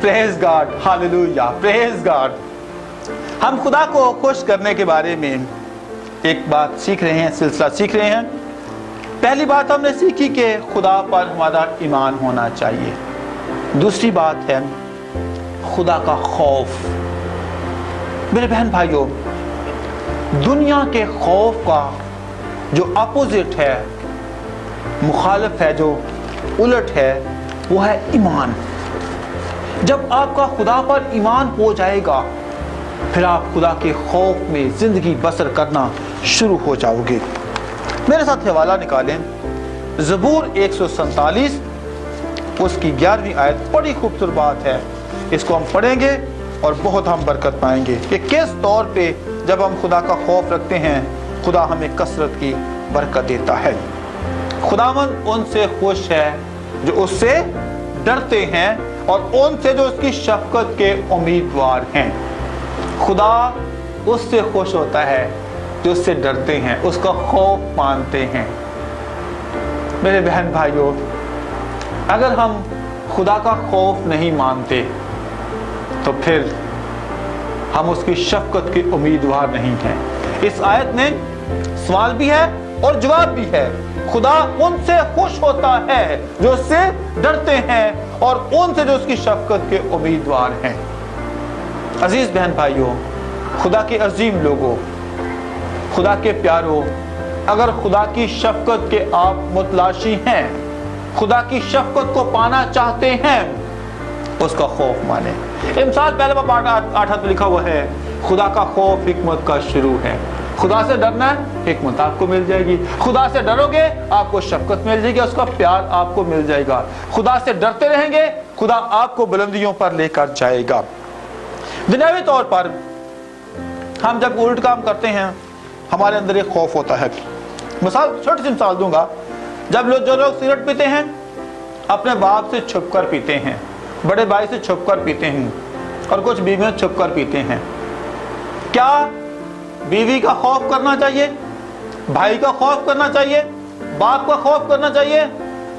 Praise God, hallelujah, praise God. हम खुदा को खुश करने के बारे में एक बात सीख रहे हैं, सिलसिला सीख रहे हैं। पहली बात हमने सीखी कि खुदा पर हमारा ईमान होना चाहिए। दूसरी बात है खुदा का खौफ। मेरे बहन भाइयों, दुनिया के खौफ का जो अपोजिट है, मुखालिफ है, जो उलट है, वो है ईमान। जब आपका खुदा पर ईमान हो जाएगा, फिर आप खुदा के खौफ में जिंदगी बसर करना शुरू हो जाओगे। मेरे साथ हवाला निकालें, ज़बूर 147 उसकी 11वीं आयत। बड़ी खूबसूरत बात है, इसको हम पढ़ेंगे और बहुत हम बरकत पाएंगे कि किस तौर पे जब हम खुदा का खौफ रखते हैं, खुदा हमें कसरत की बरकत देता है। खुदावंद उनसे खुश है जो उससे डरते हैं और उनसे जो उसकी शफकत के उम्मीदवार हैं। खुदा उससे खुश होता है जो उससे डरते हैं, उसका खौफ मानते हैं। मेरे बहन भाइयों, अगर हम खुदा का खौफ नहीं मानते तो फिर हम उसकी शफकत के उम्मीदवार नहीं हैं। इस आयत में सवाल भी है और जवाब भी है। खुदा उनसे खुश होता है जो उससे डरते हैं और उनसे जो उसकी शफकत के उम्मीदवार हैं। अजीज बहन भाइयों, खुदा के अजीम लोगों, खुदा के प्यारों, अगर खुदा की शफकत के आप मुतलाशी हैं, खुदा की शफकत को पाना चाहते हैं, उसका खौफ माने। इमसाल पहले बाब 8 में लिखा हुआ है, खुदा का खौफ हिकमत का शुरू है। खुदा से डरना है, हिकमत आपको मिल जाएगी। खुदा से डरोगे, आपको शफकत मिल जाएगी, उसका प्यार आपको मिल जाएगा। खुदा से डरते रहेंगे, खुदा आपको बुलंदियों पर लेकर जाएगा। दुनियावी तौर पर हम जब उल्ट काम करते हैं, हमारे अंदर एक खौफ होता है। मिसाल, छोटी सी मिसाल दूंगा। जब जो लोग सिगरेट पीते हैं, अपने बाप से छुपकर पीते हैं, बड़े भाई से छुपकर पीते हैं, और कुछ बीवियां छुपकर पीते हैं। क्या बीवी का खौफ करना चाहिए? भाई का खौफ करना चाहिए? बाप का खौफ करना चाहिए?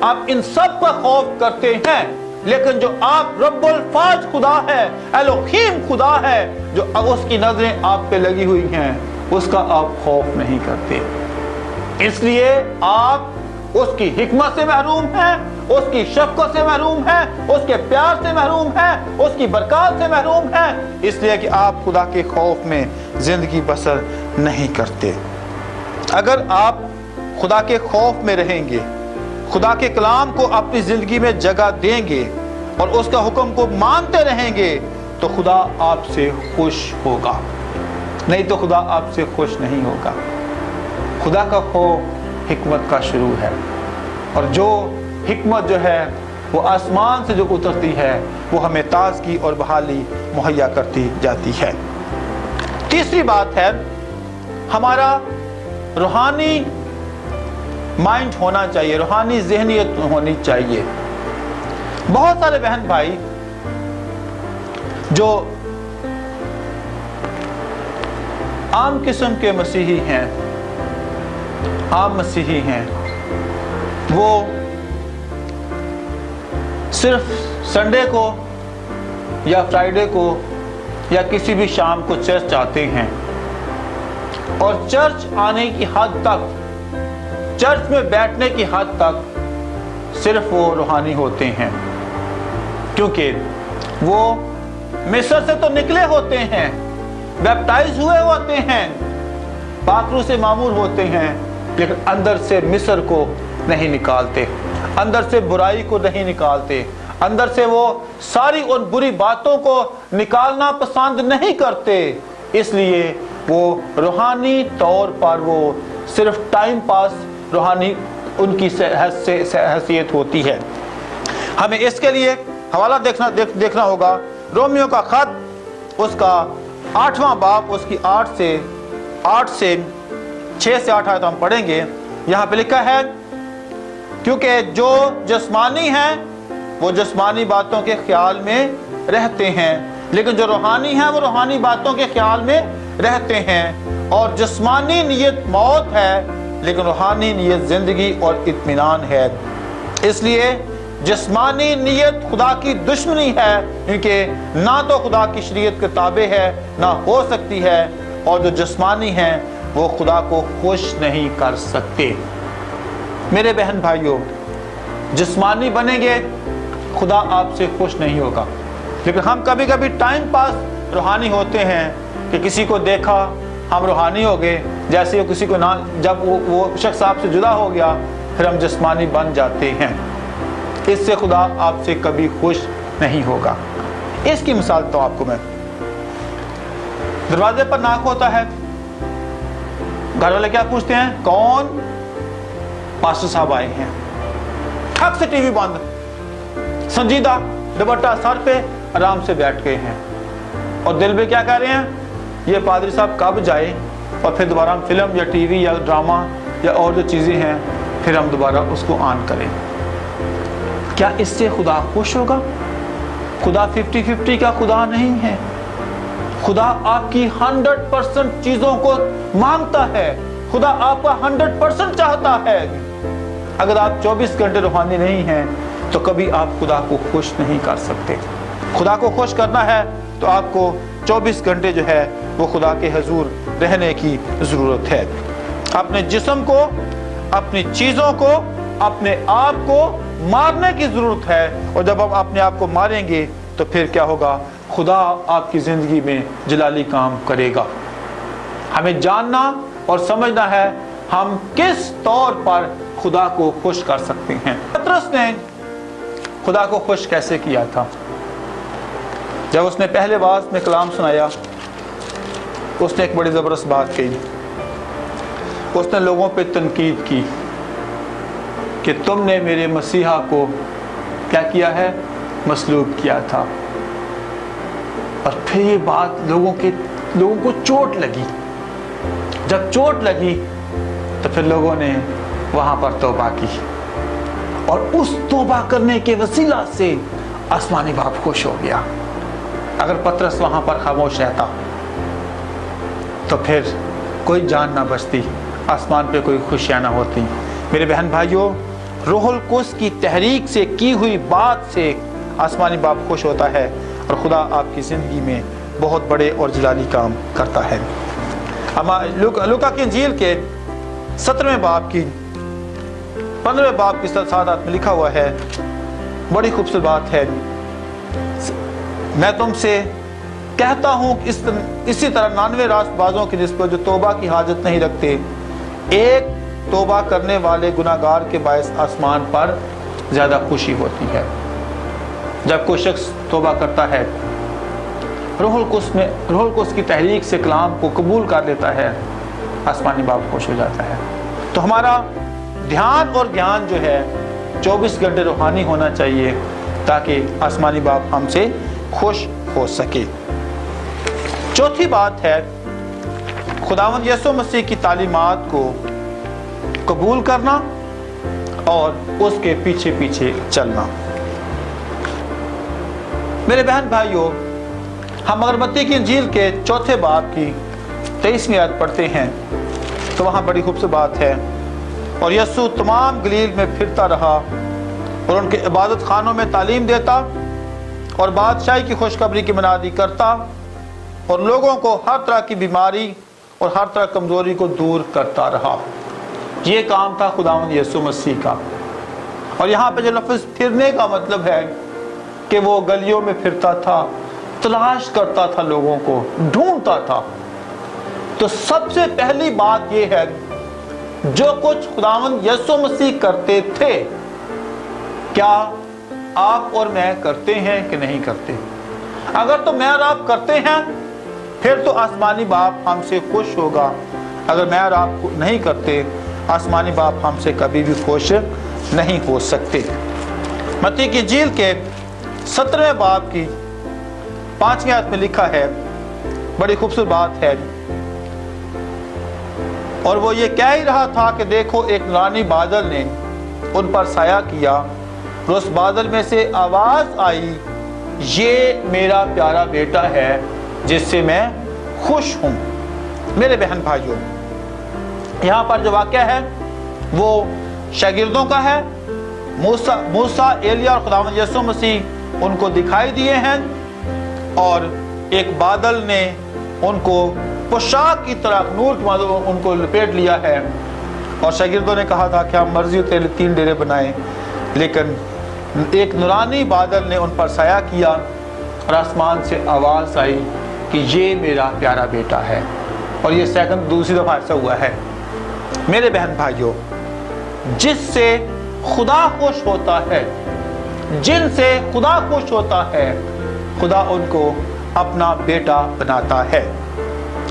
आप इन सब का खौफ करते हैं, लेकिन जो आप रब्बुल फाज खुदा है, एलोहीम खुदा है, जो उसकी नजरें आप पे लगी हुई हैं, उसका आप खौफ नहीं करते। इसलिए आप उसकी हिकमत से महरूम हैं, उसकी शफकत से महरूम हैं, उसके प्यार से महरूम हैं, उसकी बरकत से महरूम हैं, इसलिए कि आप खुदा के खौफ में जिंदगी बसर नहीं करते। अगर आप खुदा के खौफ में रहेंगे, खुदा के कलाम को अपनी जिंदगी में जगह देंगे और उसका हुक्म को मानते रहेंगे, तो खुदा आपसे खुश होगा, नहीं तो खुदा आपसे खुश नहीं होगा। खुदा का खौफ हिकमत का शुरू है, और जो हिकमत जो है वो आसमान से जो उतरती है, वो हमें ताज़गी और बहाली मुहैया करती जाती है। तीसरी बात है, हमारा रूहानी माइंड होना चाहिए, रूहानी ज़हनियत होनी चाहिए। बहुत सारे बहन भाई जो आम किस्म के मसीही हैं, आम मसीही हैं, वो सिर्फ संडे को या फ्राइडे को या किसी भी शाम को चर्च आते हैं, और चर्च आने की हद तक, चर्च में बैठने की हद तक सिर्फ वो रूहानी होते हैं, क्योंकि वो मिस्र से तो निकले होते हैं, बैप्टाइज हुए होते हैं, पाकरू से मामूर होते हैं, लेकिन अंदर से मिस्र को नहीं निकालते, अंदर से बुराई को नहीं निकालते, अंदर से वो सारी उन बुरी बातों को निकालना पसंद नहीं करते। इसलिए वो रूहानी तौर पर वो सिर्फ टाइम पास रूहानी उनकी हैसियत होती है। हमें इसके लिए हवाला देखना होगा। रोमियो का खत, उसका 8वां बाब, उसकी 6 से 8 आयत हम पढ़ेंगे। यहाँ पे लिखा है, क्योंकि जो जिस्मानी हैं वो जिस्मानी बातों के ख्याल में रहते हैं, लेकिन जो रूहानी हैं वो रूहानी बातों के ख्याल में रहते हैं। और जिस्मानी नियत मौत है, लेकिन रूहानी नियत जिंदगी और इत्मीनान है। इसलिए जिस्मानी नीयत खुदा की दुश्मनी है, क्योंकि ना तो खुदा की शरीयत के ताबे है, ना हो सकती है, और जो जिस्मानी हैं वो खुदा को खुश नहीं कर सकते। मेरे बहन भाइयों, जिस्मानी बनेंगे खुदा आपसे खुश नहीं होगा। लेकिन हम कभी कभी टाइम पास रूहानी होते हैं कि किसी को देखा हम रूहानी हो गए, जैसे वो किसी को ना, जब वो शख्स आपसे जुदा हो गया फिर हम जिस्मानी बन जाते हैं। इससे खुदा आपसे कभी खुश नहीं होगा। इसकी मिसाल तो आपको मैं, दरवाजे पर नाक होता है, घर वाले क्या पूछते हैं, कौन? पास्टर साहब आए हैं। ठक से टीवी बंद, संजीदा दुपट्टा सर पे, आराम से बैठ गए हैं, और दिल में क्या कह रहे हैं, ये पादरी साहब कब जाए और फिर दोबारा हम फिल्म या टीवी या ड्रामा या और जो चीज़ें हैं फिर हम दोबारा उसको ऑन करें। क्या इससे खुदा खुश होगा? खुदा 50-50 का खुदा नहीं है। खुदा आपकी 100% चीज़ों को मांगता है। खुदा आपका 100% चाहता है। अगर आप 24 घंटे रूहानी नहीं हैं तो कभी आप खुदा को खुश नहीं कर सकते। खुदा को खुश करना है तो आपको 24 घंटे जो है वो खुदा के हुजूर रहने की ज़रूरत है। अपने जिस्म को, अपनी चीज़ों को, अपने आप को मारने की ज़रूरत है, और जब हम अपने आप को मारेंगे तो फिर क्या होगा, खुदा आपकी ज़िंदगी में जलाली काम करेगा। हमें जानना और समझना है हम किस तौर पर खुदा को खुश कर सकते हैं। पतरस ने खुदा को खुश कैसे किया था? जब उसने पहले बात में कलाम सुनाया, उसने एक बड़ी ज़बरदस्त बात कही। उसने लोगों पे तनकीद की कि तुमने मेरे मसीहा को क्या किया है, मसलूब किया था। और फिर ये बात लोगों को चोट लगी। जब चोट लगी तो फिर लोगों ने वहां पर तौबा की, और उस तौबा करने के वसीला से आसमानी बाप खुश हो गया। अगर पतरस वहां पर खामोश रहता तो फिर कोई जान ना बचती, आसमान पे कोई खुशियां ना होती। मेरे बहन भाइयों, रूहुल कुद्स की तहरीक से की हुई बात से आसमानी बाप खुश होता है, और खुदा आपकी ज़िंदगी में बहुत बड़े और जलाली काम करता है। लूका की इंजील के 17वें बाब की 15वें बाब की साथ में लिखा हुआ है, बड़ी खूबसूरत बात है। मैं तुमसे कहता हूँ इसी तरह 99 रास्तबाजों की निस्बत जो तौबा की हाजत नहीं रखते, एक तौबा करने वाले गुनाहगार के बायस आसमान पर ज़्यादा खुशी होती है। जब कोई शख्स तौबा करता है, रूहुल कुद्स की तहरीक से कलाम को कबूल कर लेता है, आसमानी बाप खुश हो जाता है। तो हमारा ध्यान और ज्ञान जो है 24 घंटे रूहानी होना चाहिए, ताकि आसमानी बाप हमसे खुश हो सके। चौथी बात है, खुदावंद यीशु मसीह की तालीमात को कबूल करना और उसके पीछे पीछे चलना। मेरे बहन भाइयों, हम अगरबत्ती की इंजील के 4 बाब की 23वीं आयत पढ़ते हैं तो वहाँ बड़ी खूबसूरत बात है, और यीशु तमाम गलील में फिरता रहा और उनके इबादत खानों में तालीम देता और बादशाही की खुशखबरी की मनादी करता, और लोगों को हर तरह की बीमारी और हर तरह कमज़ोरी को दूर करता रहा। ये काम था खुदावंद यीशु मसीह का। और यहाँ पे जो लफ्ज़ फिरने का मतलब है कि वो गलियों में फिरता था, तलाश करता था, लोगों को ढूंढता था। तो सबसे पहली बात ये है, जो कुछ खुदावंद यीशु मसीह करते थे, क्या आप और मैं करते हैं कि नहीं करते? अगर तो मैं और आप करते हैं फिर तो आसमानी बाप हमसे खुश होगा। अगर मैं और आप नहीं करते, आसमानी बाप हमसे कभी भी खुश नहीं हो सकते। मत्ती की इंजील के 17वें बाब की 5वीं आयत में लिखा है, बड़ी खूबसूरत बात है, और वो ये कह ही रहा था कि देखो एक नूरानी बादल ने उन पर साया किया, और उस बादल में से आवाज आई, ये मेरा प्यारा बेटा है जिससे मैं खुश हूं। मेरे बहन भाइयों, यहाँ पर जो वाक़या है वो शागिर्दों का है मूसा, एलिया और खुदावंद यीशु मसीह उनको दिखाई दिए हैं और एक बादल ने उनको पोशाक की तरह नूर की मानो उनको लपेट लिया है। और शागिर्दों ने कहा था कि हम मर्जी तेरे 3 डेरे बनाएं, लेकिन एक नूरानी बादल ने उन पर साया किया और आसमान से आवाज़ आई कि ये मेरा प्यारा बेटा है। और ये दूसरी दफ़ा ऐसा हुआ है। मेरे बहन भाइयों, जिससे खुदा खुश होता है, जिनसे खुदा खुश होता है, खुदा उनको अपना बेटा बनाता है।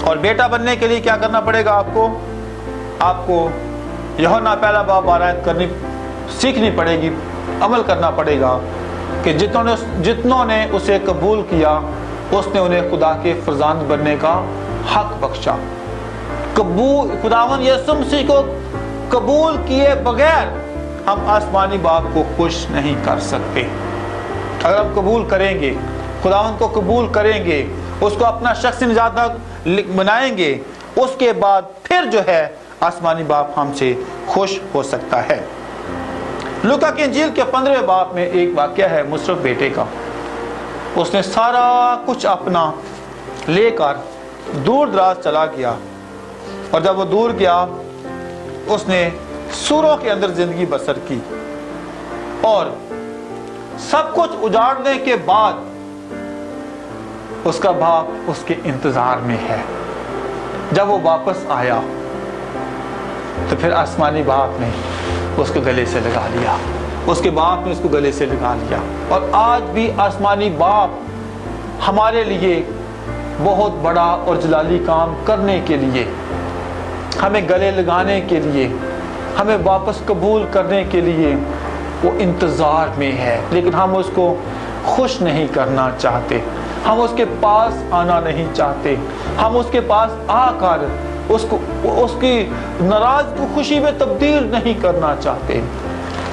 और बेटा बनने के लिए क्या करना पड़ेगा? आपको यूहन्ना पहला बाब 12 आयत करनी सीखनी पड़ेगी, अमल करना पड़ेगा कि जितनों ने उसे कबूल किया उसने उन्हें खुदा के फरजांद बनने का हक बख्शा। खुदावंद यीशु मसीह को कबूल किए बगैर हम आसमानी बाप को खुश नहीं कर सकते। अगर हम कबूल करेंगे, खुदावंद को कबूल करेंगे, उसको अपना शख्सी निजात बनाएंगे, उसके बाद फिर जो है आसमानी बाप हमसे खुश हो सकता है। लूका की इंजील के 15वें बाब में एक वाकया है मुशर्रफ बेटे का। उसने सारा कुछ अपना लेकर दूर दराज चला गया और जब वो दूर गया उसने सूरों के अंदर जिंदगी बसर की और सब कुछ उजाड़ने के बाद उसका बाप उसके इंतजार में है। जब वो वापस आया तो फिर आसमानी बाप ने उसके गले से लगा लिया, उसके बाप ने उसको गले से लगा लिया। और आज भी आसमानी बाप हमारे लिए बहुत बड़ा और जलाली काम करने के लिए, हमें गले लगाने के लिए, हमें वापस कबूल करने के लिए वो इंतज़ार में है। लेकिन हम उसको खुश नहीं करना चाहते, हम उसके पास आना नहीं चाहते, हम उसके पास आकर उसकी नाराज को खुशी में तब्दील नहीं करना चाहते।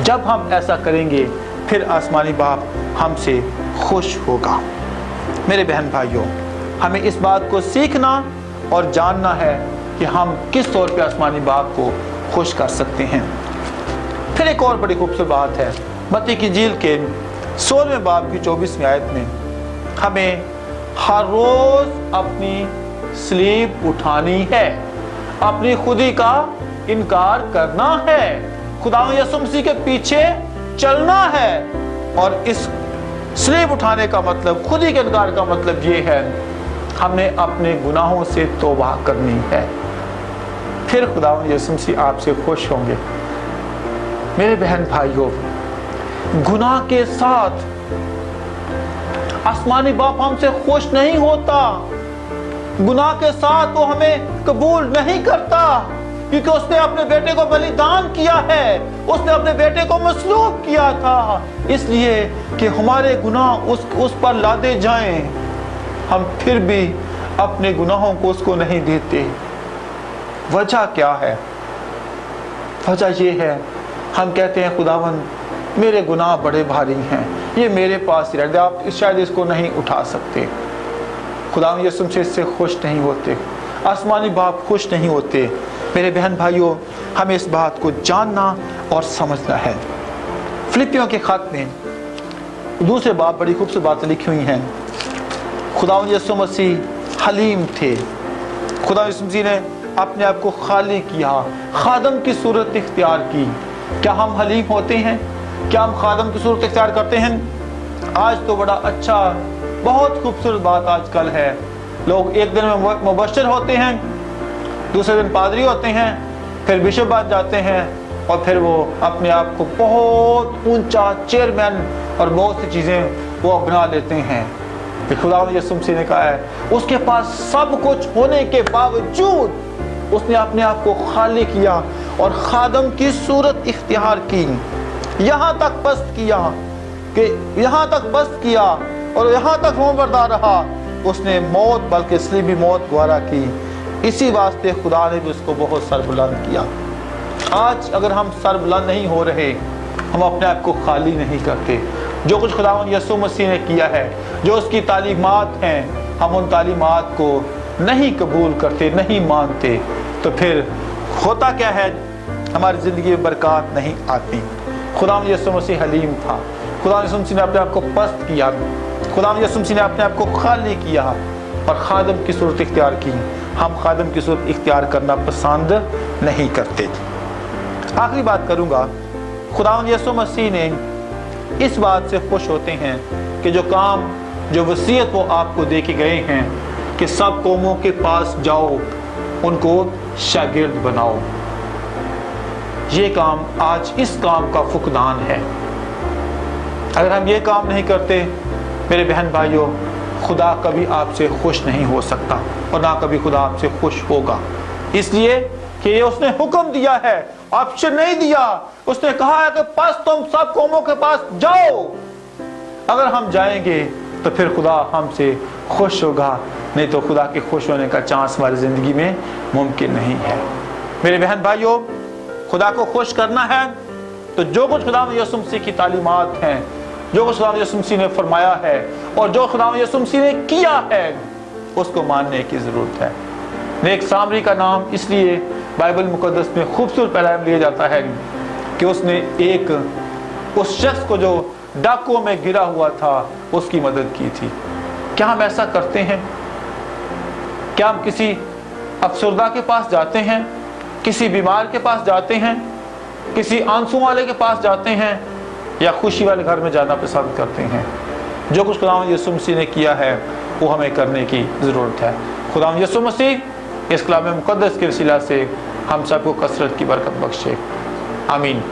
जब हम ऐसा करेंगे फिर आसमानी बाप हमसे खुश होगा। मेरे बहन भाइयों, हमें इस बात को सीखना और जानना है कि हम किस तौर पे आसमानी बाप को खुश कर सकते हैं। फिर एक और बड़ी खूबसूरत बात है मत्ती की इंजील के 16वें बाब की 24वीं आयत में हमें हर रोज अपनी स्लीब उठानी है, अपनी खुदी का इनकार करना है, खुदावंद यीशु मसीह के पीछे चलना है। और इस स्लीब उठाने का मतलब, खुदी के इनकार का मतलब ये है हमने अपने गुनाहों से तौबा करनी है। फिर खुदावंद यीशु मसीह आपसे खुश होंगे। मेरे बहन भाइयों, गुनाह के साथ आसमानी बाप हमसे खुश नहीं होता, गुनाह के साथ वो हमें कबूल नहीं करता, क्योंकि उसने अपने बेटे को बलिदान किया है, उसने अपने बेटे को मसलूब किया था इसलिए कि हमारे गुनाह उस पर लादे जाएं। हम फिर भी अपने गुनाहों को उसको नहीं देते। वजह क्या है? वजह ये है हम कहते हैं खुदावंद मेरे गुनाह बड़े भारी हैं, ये मेरे पास ही रह गया, आप शायद इसको नहीं उठा सकते। खुदावंद यीशु मसीह इससे खुश नहीं होते, आसमानी बाप खुश नहीं होते। मेरे बहन भाइयों, हमें इस बात को जानना और समझना है। फिलिपियों के खत में दूसरे बाब बड़ी खूबसूरत बातें लिखी हुई हैं। खुदावंद यीशु मसीह हलीम थे। खुदावंद यीशु मसीह ने अपने आप को खाली किया, खादम की सूरत इख्तियार की। क्या हम हलीम होते हैं? क्या हम खादम की सूरत इख्तियार करते हैं? आज तो बड़ा अच्छा, बहुत खूबसूरत बात आजकल है, लोग एक दिन में मुबश्शिर होते हैं, दूसरे दिन पादरी होते हैं, फिर बिशप बन जाते हैं और फिर वो अपने आप को बहुत ऊंचा चेयरमैन और बहुत सी चीज़ें वो बना लेते हैं। खुदावंद यीशु मसीह ने कहा है उसके पास सब कुछ होने के बावजूद उसने अपने आप को खाली किया और खादम की सूरत इख्तियार की, यहाँ तक पस्त किया कि यहाँ तक पस्त किया और यहाँ तक रोबरदार रहा। उसने मौत, बल्कि सलीबी मौत गवारा की। इसी वास्ते खुदा ने भी उसको बहुत सरबुलंद किया। आज अगर हम सरबुलंद नहीं हो रहे, हम अपने आप को खाली नहीं करते, जो कुछ खुदावंद यीशु मसीह ने किया है, जो उसकी तालीमात हैं, हम उन तालीमात को नहीं कबूल करते, नहीं मानते, तो फिर होता क्या है? हमारी ज़िंदगी में बरकत नहीं आती, खुदा यीशु मसीह हलीम था, खुदा यीशु मसीह ने अपने आप को पस्त किया, खुदा यीशु मसीह ने अपने आप को खाली किया और खादम की सूरत इख्तियार की। हम खादम की सूरत इख्तियार करना पसंद नहीं करते। आखिरी बात करूंगा, खुदा यीशु मसीह ने इस बात से खुश होते हैं कि जो काम, जो वसीयत वो आपको दे के गए हैं कि सब कौमों के पास जाओ, उनको शागिर्द बनाओ, ये काम आज इस काम का फुकदान है। अगर हम ये काम नहीं करते मेरे बहन भाइयों, खुदा कभी आपसे खुश नहीं हो सकता और ना कभी खुदा आपसे खुश होगा। इसलिए कि ये उसने हुक्म दिया है, ऑप्शन नहीं दिया। उसने कहा है कि बस तुम सब कौमों के पास जाओ। अगर हम जाएंगे तो फिर खुदा हमसे खुश होगा, नहीं तो खुदा के खुश होने का चांस हमारी जिंदगी में मुमकिन नहीं है। मेरे बहन भाइयों, खुदा को खुश करना है तो जो कुछ खुदा यीशु मसीह की तालीमात हैं, जो कुछ खुदा यीशु मसीह ने फरमाया है और जो खुदा यीशु मसीह ने किया है, उसको मानने की जरूरत है। नेक सामरी का नाम इसलिए बाइबल मुकद्दस में खूबसूरत पैगाम लिया जाता है कि उसने एक उस शख्स को जो डाकुओं में गिरा हुआ था उसकी मदद की थी। क्या हम ऐसा करते हैं? क्या हम किसी अफसरदा के पास जाते हैं, किसी बीमार के पास जाते हैं, किसी आंसू वाले के पास जाते हैं, या खुशी वाले घर में जाना पसंद करते हैं? जो कुछ खुदा यीशु मसीह ने किया है वो हमें करने की ज़रूरत है। खुदा यीशु मसीह इस कलाम मुक़द्दस के वसीला से हम सबको कसरत की बरकत बख्शे। आमीन।